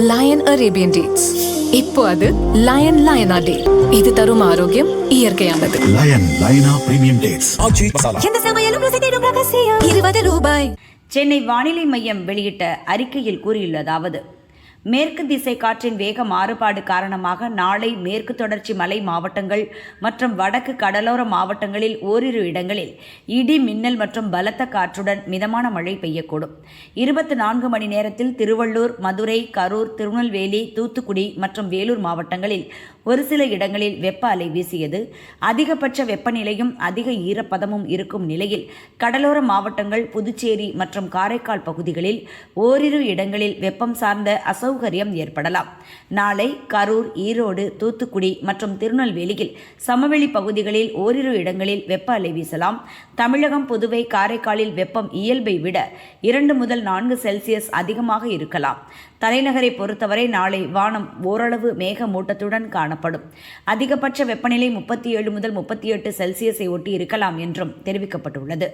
Line Arabian dates. இப்போ அது line லயனா டே. இது தரும் ஆரோக்கியம் இயற்கையானது. லயனா பிரீமியம் டேட்ஸ். எந்த சமையலும் ருசி தேடும் ரகசியம். ₹20. சென்னை வானிலை மையம் வெளியிட்ட அறிக்கையில் கூறியுள்ளதாவது: மேற்கு திசை காற்றின் வேக மாறுபாடு காரணமாக நாளை மேற்கு தொடர்ச்சி மலை மாவட்டங்கள் மற்றும் வடக்கு கடலோர மாவட்டங்களில் ஓரிரு இடங்களில் இடி மின்னல் மற்றும் பலத்த காற்றுடன் மிதமான மழை பெய்யக்கூடும். 24 மணி நேரத்தில் திருவள்ளூர், மதுரை, கரூர், திருநெல்வேலி, தூத்துக்குடி மற்றும் வேலூர் மாவட்டங்களில் ஒரு சில இடங்களில் வெப்ப அலை வீசியது. அதிகபட்ச வெப்பநிலையும் அதிக ஈரப்பதமும் இருக்கும் நிலையில் கடலோர மாவட்டங்கள், புதுச்சேரி மற்றும் காரைக்கால் பகுதிகளில் ஓரிரு இடங்களில் வெப்பம் சார்ந்த அசௌகரியம் ஏற்படலாம். நாளை கரூர், ஈரோடு, தூத்துக்குடி மற்றும் திருநெல்வேலியில் சமவெளி பகுதிகளில் ஓரிரு இடங்களில் வெப்ப அலை வீசலாம். தமிழகம், புதுவை, காரைக்காலில் வெப்பம் இயல்பை விட 2 முதல் 4 செல்சியஸ் அதிகமாக இருக்கலாம். தலைநகரை பொறுத்தவரை நாளை வானம் ஓரளவு மேகமூட்டத்துடன் காணப்படும். அதிகபட்ச வெப்பநிலை 37 முதல் 38 செல்சியஸை ஒட்டி இருக்கலாம் என்றும் தெரிவிக்கப்பட்டுள்ளது.